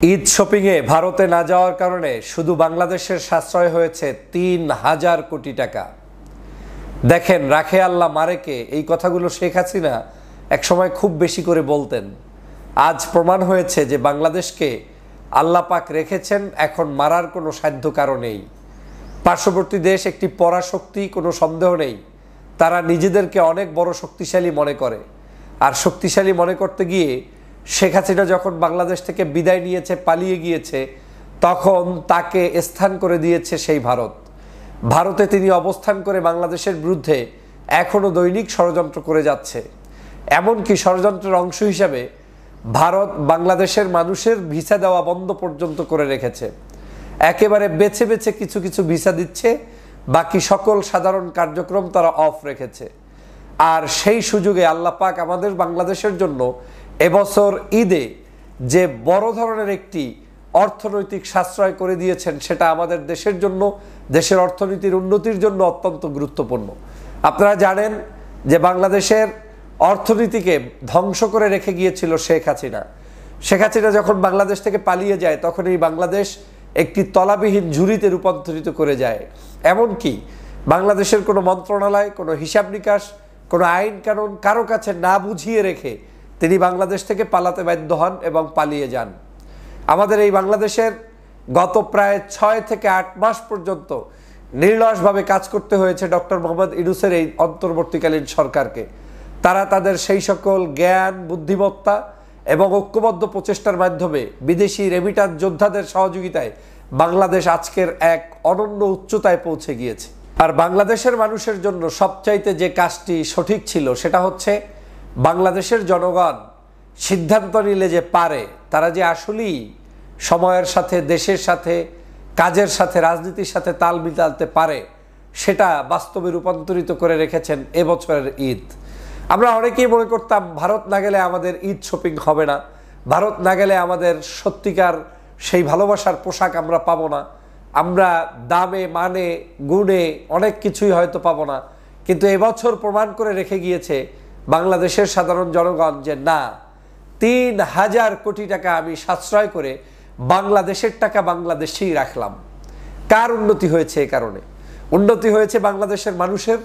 ঈদ শপিংয়ে ভারতে না যাওয়ার কারণে শুধু বাংলাদেশের সাশ্রয় হয়েছে ৩,০০০ কোটি টাকা। দেখেন, রাখে আল্লাহ মারেকে, এই কথাগুলো শেখ হাসিনা একসময় খুব বেশি করে বলতেন। আজ প্রমাণ হয়েছে যে বাংলাদেশকে আল্লাহ পাক রেখেছেন, এখন মারার কোনো সাধ্য কারো নেই। পার্শ্ববর্তী দেশ একটি পরাশক্তি, কোনো সন্দেহ নেই। তারা নিজেদেরকে অনেক বড় শক্তিশালী মনে করে, আর শক্তিশালী মনে করতে গিয়ে শেখ হাসিনা যখন বাংলাদেশ থেকে বিদায় নিয়েছে, পালিয়ে গিয়েছে, তখন তাকে স্থান করে দিয়েছে সেই ভারতে তিনি অবস্থান করে বাংলাদেশের বিরুদ্ধে এখনও দৈনিক ষড়যন্ত্র করে যাচ্ছে। এমনকি ষড়যন্ত্রের অংশ হিসাবে ভারত বাংলাদেশের মানুষের ভিসা দেওয়া বন্ধ পর্যন্ত করে রেখেছে। একেবারে বেছে বেছে কিছু কিছু ভিসা দিচ্ছে, বাকি সকল সাধারণ কার্যক্রম তারা অফ রেখেছে। আর সেই সুযোগে আল্লাহ পাক আমাদের বাংলাদেশের জন্য এবছর ঈদে যে বড় ধরনের একটি অর্থনৈতিক সাশ্রয় করে দিয়েছেন, সেটা আমাদের দেশের জন্য, দেশের অর্থনীতির উন্নতির জন্য অত্যন্ত গুরুত্বপূর্ণ। আপনারা জানেন যে বাংলাদেশের অর্থনীতিকে ধ্বংস করে রেখে গিয়েছিল শেখ হাসিনা। শেখ হাসিনা যখন বাংলাদেশ থেকে পালিয়ে যায়, তখন এই বাংলাদেশ একটি তলাবিহীন ঝুড়িতে রূপান্তরিত করে যায়। এমনকি বাংলাদেশের কোনো মন্ত্রণালয়, কোনো হিসাব নিকাশ, কোনো আইন কানুন কারো কাছে না বুঝিয়ে রেখে তিনি বাংলাদেশ থেকে পালাতে বাধ্য হন এবং পালিয়ে যান। আমাদের এই বাংলাদেশের গত প্রায় ৬ থেকে ৮ মাস পর্যন্ত নির্লসভাবে কাজ করতে হয়েছে ডক্টর মোহাম্মদ ইউনূসের এই অন্তর্বর্তীকালীন সরকারকে। তারা তাদের সেই সকল জ্ঞান, বুদ্ধিমত্তা এবং ঐক্যবদ্ধ প্রচেষ্টার মাধ্যমে বিদেশি রেমিটান্স যোদ্ধাদের সহযোগিতায় বাংলাদেশ আজকের এক অনন্য উচ্চতায় পৌঁছে গিয়েছে। আর বাংলাদেশের মানুষের জন্য সবচাইতে যে কাজটি সঠিক ছিল, সেটা হচ্ছে বাংলাদেশের জনগণ সিদ্ধান্ত নিলে যে পারে, তারা যে আসলেই সময়ের সাথে, দেশের সাথে, কাজের সাথে, রাজনীতির সাথে তাল মিলাতে পারে, সেটা বাস্তবে রূপান্তরিত করে রেখেছেন এবছরের ঈদ। আমরা অনেকেই মনে করতাম ভারত না গেলে আমাদের ঈদ শপিং হবে না, ভারত না গেলে আমাদের সত্যিকার সেই ভালোবাসার পোশাক আমরা পাবো না, আমরা দামে, মানে, গুণে অনেক কিছুই হয়তো পাবো না। কিন্তু এবছর প্রমাণ করে রেখে গিয়েছে বাংলাদেশের সাধারণ জনগণ যে না, ৩,০০০ কোটি টাকা আমি সাশ্রয় করে বাংলাদেশের টাকা বাংলাদেশেই রাখলাম। কার উন্নতি হয়েছে? এ কারণে উন্নতি হয়েছে বাংলাদেশের মানুষের,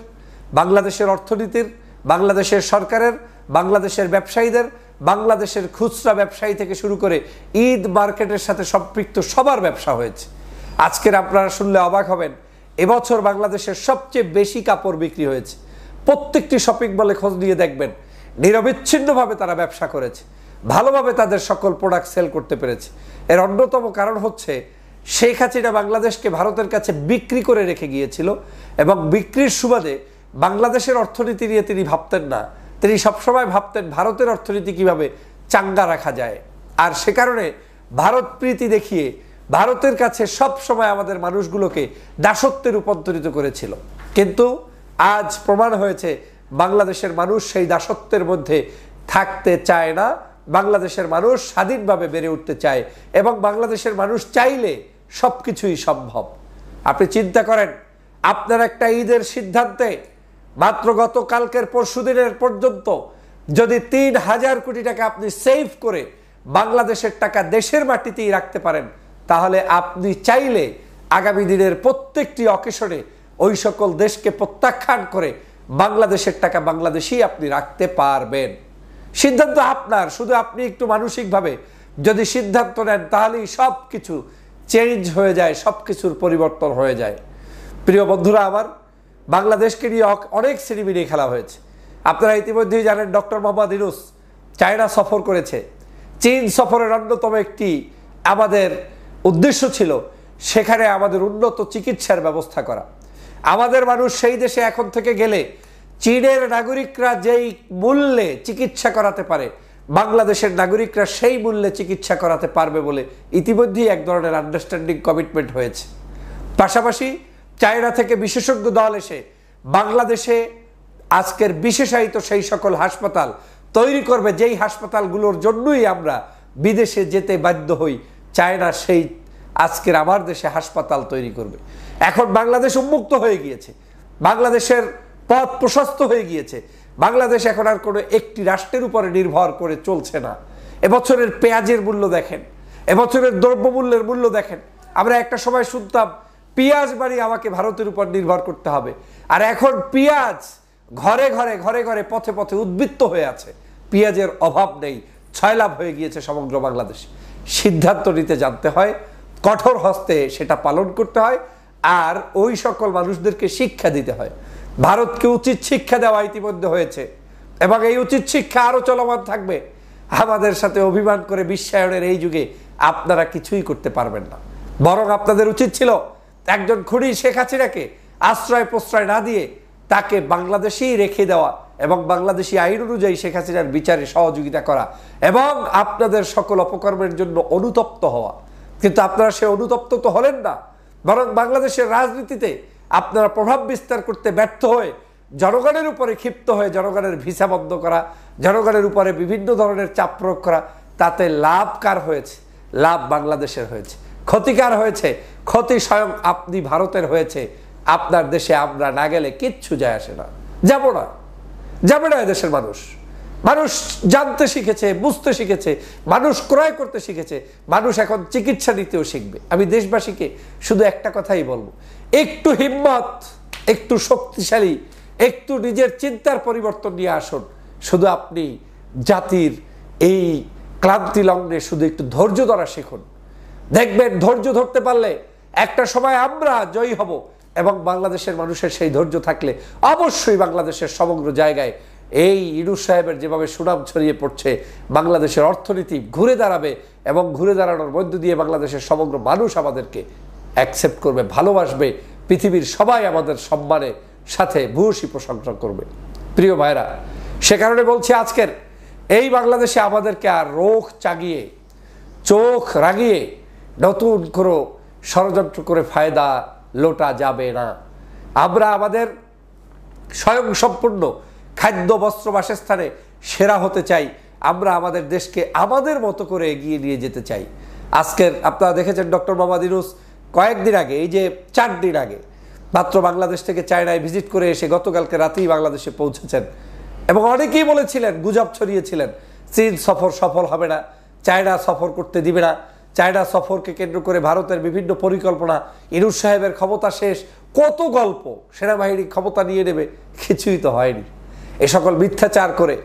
বাংলাদেশের অর্থনীতির, বাংলাদেশের সরকারের, বাংলাদেশের ব্যবসায়ীদের, বাংলাদেশের খুচরা ব্যবসায়ী থেকে শুরু করে ঈদ মার্কেটের সাথে সম্পৃক্ত সবার ব্যবসা হয়েছে। আজকের আপনারা শুনলে অবাক হবেন, এবছর বাংলাদেশের সবচেয়ে বেশি কাপড় বিক্রি হয়েছে। প্রত্যেকটি শপিং মলে খোঁজ নিয়ে দেখবেন, নিরবিচ্ছিন্নভাবে তারা ব্যবসা করেছে, ভালোভাবে তাদের সকল প্রোডাক্ট সেল করতে পেরেছে। এর অন্যতম কারণ হচ্ছে শেখ হাসিনা বাংলাদেশকে ভারতের কাছে বিক্রি করে রেখে গিয়েছিল, এবং বিক্রির সুবাদে বাংলাদেশের অর্থনীতি নিয়ে তিনি ভাবতেন না। তিনি সবসময় ভাবতেন ভারতের অর্থনীতি কিভাবে চাঙ্গা রাখা যায়। আর সে কারণে ভারত প্রীতি দেখিয়ে ভারতের কাছে সব সময় আমাদের মানুষগুলোকে দাসত্বে রূপান্তরিত করেছিল। কিন্তু আজ প্রমাণ হয়েছে বাংলাদেশের মানুষ সেই দাসত্বের মধ্যে থাকতে চায় না। বাংলাদেশের মানুষ স্বাধীনভাবে বেড়ে উঠতে চায়, এবং বাংলাদেশের মানুষ চাইলে সব কিছুই সম্ভব। আপনি চিন্তা করেন, আপনার একটা ঈদের সিদ্ধান্তে মাত্র গতকালকের পরশুদিনের পর্যন্ত যদি ৩,০০০ কোটি টাকা আপনি সেভ করে বাংলাদেশের টাকা দেশের মাটিতেই রাখতে পারেন, তাহলে আপনি চাইলে আগামী দিনের প্রত্যেকটি অকেশনে ওই সকল দেশকে প্রত্যাখ্যান করে বাংলাদেশের টাকা বাংলাদেশেই আপনি রাখতে পারবেন। সিদ্ধান্ত আপনার, শুধু আপনি একটু মানসিকভাবে যদি সিদ্ধান্ত নেন, তাহলেই সব কিছু চেঞ্জ হয়ে যায়, সব কিছুর পরিবর্তন হয়ে যায়। প্রিয় বন্ধুরা আমার, বাংলাদেশকে নিয়ে অনেক সিনেমিনি খেলা হয়েছে। আপনারা ইতিমধ্যেই জানেন ডক্টর মোহাম্মদ ইউনূস চায়না সফর করেছে। চীন সফরের অন্যতম একটি আমাদের উদ্দেশ্য ছিল সেখানে আমাদের উন্নত চিকিৎসার ব্যবস্থা করা। আমাদের মানুষ সেই দেশে এখন থেকে গেলে চীনের নাগরিকরা যেই মূল্যে চিকিৎসা করাতে পারে, বাংলাদেশের নাগরিকরা সেই মূল্যে চিকিৎসা করাতে পারবে বলে ইতিমধ্যেই এক ধরনের আন্ডারস্ট্যান্ডিং কমিটমেন্ট হয়েছে। পাশাপাশি চায়না থেকে বিশেষজ্ঞ দল এসে বাংলাদেশে আজকের বিশেষায়িত সেই সকল হাসপাতাল তৈরি করবে, যেই হাসপাতালগুলোর জন্যই আমরা বিদেশে যেতে বাধ্য হই। চায়না সেই আজকের আমার দেশে হাসপাতাল তৈরি করবে। এখন বাংলাদেশ উন্মুক্ত হয়ে গিয়েছে, বাংলাদেশের পথ প্রশস্ত হয়ে গিয়েছে। বাংলাদেশ এখন আর কোনো একটি রাষ্ট্রের উপরে নির্ভর করে চলছে না। এবছরের পেঁয়াজের মূল্য দেখেন, এবছরের দ্রব্যমূল্যের মূল্য দেখেন। আমরা একটা সময় শুনতাম পেঁয়াজ বাড়ি আমাকে ভারতের উপর নির্ভর করতে হবে, আর এখন পেঁয়াজ ঘরে ঘরে ঘরে ঘরে পথে পথে উদ্বৃত্ত হয়ে আছে। পেঁয়াজের অভাব নেই, ছয়লাভ হয়ে গিয়েছে সমগ্র বাংলাদেশ। সিদ্ধান্ত নিতে জানতে হয়, কঠোর হস্তে সেটা পালন করতে হয়, আর ওই সকল মানুষদেরকে শিক্ষা দিতে হয়। ভারতকে উচিত শিক্ষা দেওয়া ইতিমধ্যে হয়েছে এবং এই উচিত শিক্ষা আরো চলমান থাকবে। আমাদের সাথে অভিমান করে বিশ্বায়নের এই যুগে আপনারা কিছুই করতে পারবেন না। বরং আপনাদের উচিত ছিল একজন খুনি শেখ হাসিনাকে আশ্রয় প্রশ্রয় না দিয়ে তাকে বাংলাদেশেই রেখে দেওয়া এবং বাংলাদেশি আইন অনুযায়ী শেখ হাসিনার বিচারে সহযোগিতা করা এবং আপনাদের সকল অপকর্মের জন্য অনুতপ্ত হওয়া। কিন্তু আপনারা সে অনুতপ্ত তো হলেন না, বরং বাংলাদেশের রাজনীতিতে আপনারা প্রভাব বিস্তার করতে ব্যর্থ হয়ে জনগণের উপরে ক্ষিপ্ত হয়ে জনগণের ভিসা বন্ধ করা, জনগণের উপরে বিভিন্ন ধরনের চাপ প্রয়োগ করা। তাতে লাভ কার হয়েছে? লাভ বাংলাদেশের হয়েছে। ক্ষতিকার হয়েছে? ক্ষতি স্বয়ং আপনি ভারতের হয়েছে। আপনার দেশে আমরা না গেলে কিচ্ছু যায় আসে না, যাবো না, যাবে না। এদেশের মানুষ মানুষ জানতে শিখেছে, বুঝতে শিখেছে, মানুষ ক্রয় করতে শিখেছে, মানুষ এখন চিকিৎসা নিতেও শিখবে। আমি দেশবাসীকে শুধু একটা কথাই বলবো, একটু হিম্মত, একটু শক্তিশালী, একটু নিজের চিন্তার পরিবর্তন নিয়ে আসুন। শুধু আপনি জাতির এই ক্লান্তি লগ্নে শুধু একটু ধৈর্য ধরা শিখুন। দেখবেন ধৈর্য ধরতে পারলে একটা সময় আমরা জয়ী হব এবং বাংলাদেশের মানুষের সেই ধৈর্য থাকলে অবশ্যই বাংলাদেশের সমগ্র জায়গায় এই ইউনূস সাহেবের যেভাবে সুনাম ছড়িয়ে পড়ছে, বাংলাদেশের অর্থনীতি ঘুরে দাঁড়াবে এবং ঘুরে দাঁড়ানোর মধ্য দিয়ে বাংলাদেশের সমগ্র মানুষ আমাদেরকে অ্যাকসেপ্ট করবে, ভালোবাসবে। পৃথিবীর সবাই আমাদের সম্মানের সাথে ভূয়সী প্রশংসা করবে। প্রিয় ভাইরা, সে কারণে বলছি আজকের এই বাংলাদেশে আমাদেরকে আর রোখ চাগিয়ে চোখ রাগিয়ে নতুন করে ষড়যন্ত্র করে ফায়দা লোটা যাবে না। আমরা আমাদের স্বয়ংসম্পূর্ণ খাদ্য বস্ত্র বাসস্থানে সেরা হতে চাই। আমরা আমাদের দেশকে আমাদের মতো করে এগিয়ে নিয়ে যেতে চাই। আজকের আপনারা দেখেছেন ডক্টর মোহাম্মদ ইউনূস কয়েকদিন আগে, এই যে 4 দিন আগে মাত্র বাংলাদেশ থেকে চায়নায় ভিজিট করে এসে গতকালকে রাতেই বাংলাদেশে পৌঁছেছেন এবং অনেকেই বলেছিলেন, গুজব ছড়িয়েছিলেন, চীন সফর সফল হবে না, চায়না সফর করতে দিবে না, চায়না সফরকে কেন্দ্র করে ভারতের বিভিন্ন পরিকল্পনা, ইউনূস সাহেবের ক্ষমতা শেষ, কত গল্প, সেনাবাহিনী ক্ষমতা নিয়ে নেবে। কিছুই তো হয়নি। এ সকল মিথ্যাচার করে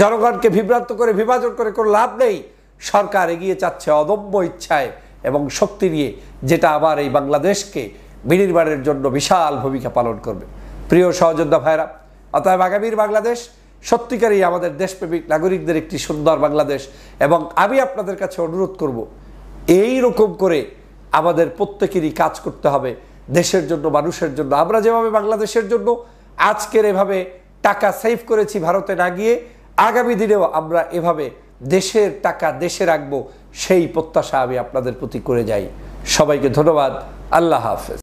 জনগণকে বিভ্রান্ত করে বিভাজন করে কোনো লাভ নেই। সরকার এগিয়ে যাচ্ছে অদম্য ইচ্ছায় এবং শক্তি নিয়ে, যেটা আবার এই বাংলাদেশকে বিনির্মাণের জন্য বিশাল ভূমিকা পালন করবে। প্রিয় সহযোদ্ধা ভাইরা, অতএব আগামীর বাংলাদেশ সত্যিকারই আমাদের দেশপ্রেমিক নাগরিকদের একটি সুন্দর বাংলাদেশ। এবং আমি আপনাদের কাছে অনুরোধ করব, এই রকম করে আমাদের প্রত্যেকেরই কাজ করতে হবে দেশের জন্য, মানুষের জন্য। আমরা যেভাবে বাংলাদেশের জন্য আজকের এভাবে টাকা সেভ করেছি ভারতে না গিয়ে, আগামী দিনেও আমরা এভাবে দেশের টাকা দেশে রাখবো, সেই প্রত্যাশা আমি আপনাদের প্রতি করে যাই। সবাইকে ধন্যবাদ। আল্লাহ হাফেজ।